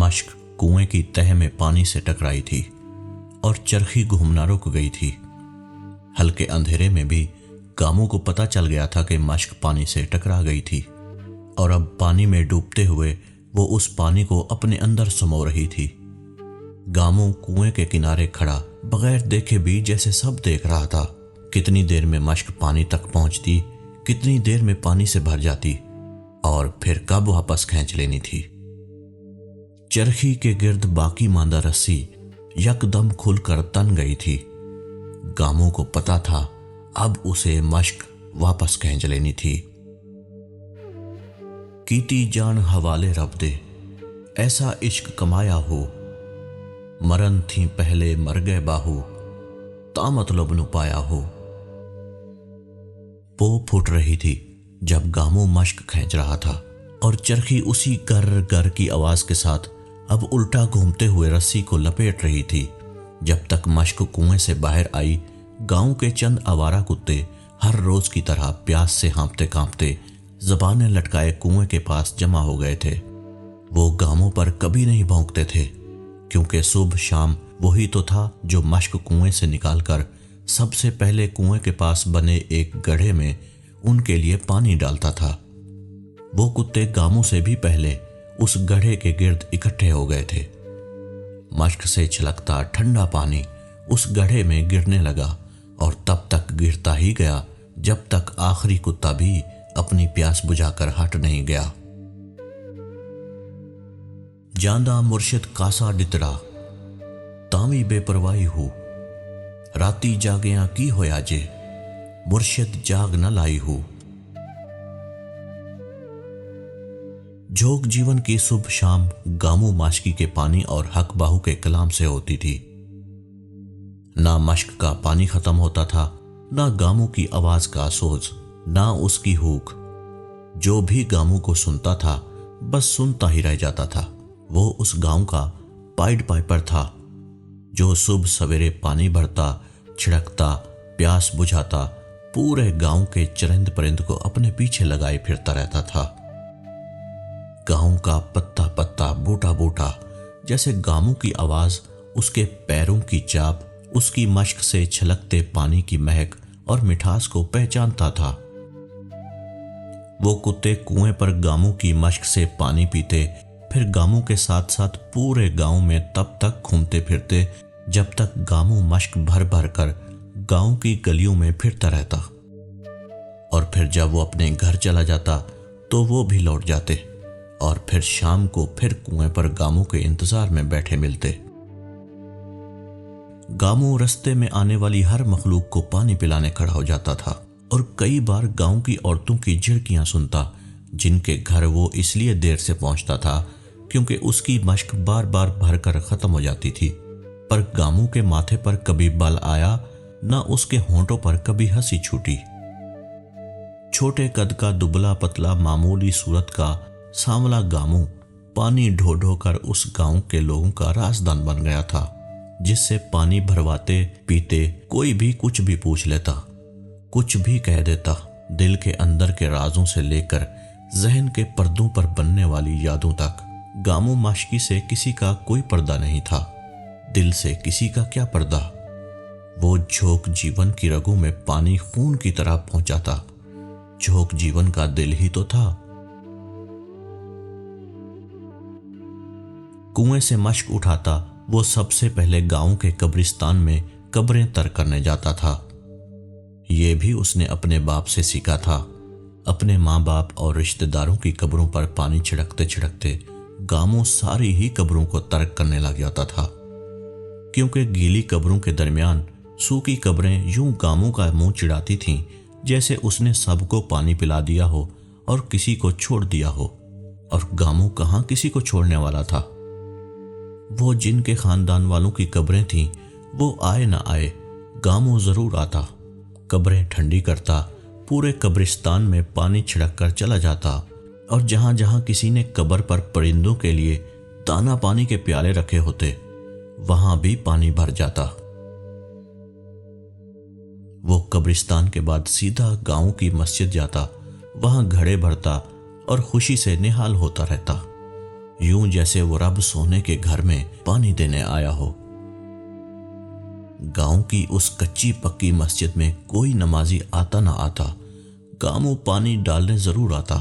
मशक कुएं की तह में पानी से टकराई थी और चरखी घूमना रुक गई थी। हल्के अंधेरे में भी गामू को पता चल गया था कि मशक पानी से टकरा गई थी और अब पानी में डूबते हुए वो उस पानी को अपने अंदर समो रही थी। गामू कुएं के किनारे खड़ा बगैर देखे भी जैसे सब देख रहा था। कितनी देर में मशक पानी तक पहुंचती, कितनी देर में पानी से भर जाती और फिर कब वापस खींच लेनी थी। चरखी के गिर्द बाकी मांदा रस्सी यकदम खुलकर तन गई थी। गामू को पता था अब उसे मशक वापस खींच लेनी थी। कीती जान हवाले रब दे, ऐसा इश्क कमाया हो, मरन थी पहले मर गए बाहू, ता मतलब नु पाया हो। पो फूट रही थी जब गामू मशक खींच रहा था और चरखी उसी गर गर की आवाज के साथ अब उल्टा घूमते हुए रस्सी को लपेट रही थी। जब तक मशक कुएं से बाहर आई, गांव के चंद आवारा कुत्ते हर रोज की तरह प्यास से हाँफते कांपते जबानें लटकाए कुएं के पास जमा हो गए थे। वो गांवों पर कभी नहीं भौंकते थे, क्योंकि सुबह शाम वही तो था जो मशक कुएं से निकालकर सबसे पहले कुएं के पास बने एक गड्ढे में उनके लिए पानी डालता था। वो कुत्ते गामू से भी पहले उस गड्ढे के गिर्द इकट्ठे हो गए थे। मशक से छलकता ठंडा पानी उस गड्ढे में गिरने लगा और तब तक गिरता ही गया जब तक आखिरी कुत्ता भी अपनी प्यास बुझाकर हट नहीं गया। जांदा मुर्शिद कासा डितरा, तावी बेपरवाही हूं, राती जागिया की होया जे, मुर्शिद जाग न लाई हूं। जोग जीवन की सुबह शाम गामू माशकी के पानी और हक बाहू के कलाम से होती थी। ना मशक का पानी खत्म होता था, ना गामू की आवाज का सोज, ना उसकी हूक। जो भी गामू को सुनता था बस सुनता ही रह जाता था। वो उस गांव का पाइड पाइपर था जो सुबह सवेरे पानी भरता, छिड़कता, प्यास बुझाता, पूरे गांव के चरिंद परिंद को अपने पीछे लगाए फिरता रहता था। गांव का पत्ता पत्ता, बूटा बूटा, जैसे गामू की आवाज, उसके पैरों की चाप, उसकी मशक से छलकते पानी की महक और मिठास को पहचानता था। वो कुत्ते कुएं पर गामू की मशक से पानी पीते, फिर गामू के साथ साथ पूरे गांव में तब तक घूमते फिरते जब तक गामू मशक भर भर कर गांव की गलियों में फिरता रहता। और फिर जब वो अपने घर चला जाता तो वो भी लौट जाते और फिर शाम को फिर कुएं पर गामू के इंतजार में बैठे मिलते। गामू रास्ते में आने वाली हर मखलूक को पानी पिलाने खड़ा हो जाता था और कई बार गांव की औरतों की झिड़कियां सुनता, जिनके घर वो इसलिए देर से पहुंचता था क्योंकि उसकी मशक बार बार भरकर खत्म हो जाती थी। पर गामू के माथे पर कभी बल आया, न उसके होंठों पर कभी हंसी छूटी। छोटे कद का दुबला पतला मामूली सूरत का सांवला गामू पानी ढो ढो कर उस गांव के लोगों का राजदान बन गया था, जिससे पानी भरवाते पीते कोई भी कुछ भी पूछ लेता, कुछ भी कह देता। दिल के अंदर के राजों से लेकर जहन के पर्दों पर बनने वाली यादों तक गामू माशकी से किसी का कोई पर्दा नहीं था। दिल से किसी का क्या पर्दा। वो झोंक जीवन की रगों में पानी खून की तरह पहुंचाता। झोंक जीवन का दिल ही तो था। कुएं से मशक उठाता वो सबसे पहले गांव के कब्रिस्तान में कब्रें तर करने जाता था। ये भी उसने अपने बाप से सीखा था। अपने माँ बाप और रिश्तेदारों की कब्रों पर पानी छिड़कते छिड़कते गामू सारी ही कब्रों को तर्क करने लग जाता था, क्योंकि गीली कब्रों के दरमियान सूखी कब्रें यूं गामू का मुंह चिढ़ाती थीं जैसे उसने सबको पानी पिला दिया हो और किसी को छोड़ दिया हो। और गामू कहाँ किसी को छोड़ने वाला था। वो जिनके खानदान वालों की कब्रें थीं वो आए ना आए, गामू जरूर आता, कब्रें ठंडी करता, पूरे कब्रिस्तान में पानी छिड़क कर चला जाता और जहां जहां किसी ने कब्र पर परिंदों के लिए दाना पानी के प्याले रखे होते वहां भी पानी भर जाता। वो कब्रिस्तान के बाद सीधा गांव की मस्जिद जाता, वहां घड़े भरता और खुशी से निहाल होता रहता। یوں جیسے وہ رب سونے کے گھر میں پانی دینے آیا ہو۔ گاؤں کی اس کچی پکی مسجد میں کوئی نمازی آتا نہ آتا، گامو پانی ڈالنے ضرور آتا۔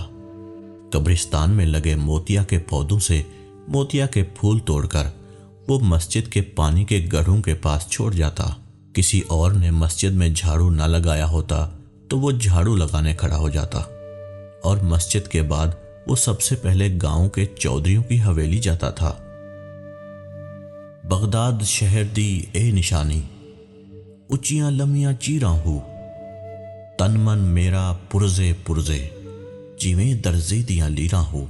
قبرستان میں لگے موتیا کے پودوں سے موتیا کے پھول توڑ کر وہ مسجد کے پانی کے گڑھوں کے پاس چھوڑ جاتا۔ کسی اور نے مسجد میں جھاڑو نہ لگایا ہوتا تو وہ جھاڑو لگانے کھڑا ہو جاتا، اور مسجد کے بعد وہ سب سے پہلے گاؤں کے چودھریوں کی حویلی جاتا تھا۔ بغداد شہر دی اے نشانی، اچیاں لمیاں چیراں ہو، تن من میرا پرزے پرزے، جیویں درزے دیاں لیراں ہو۔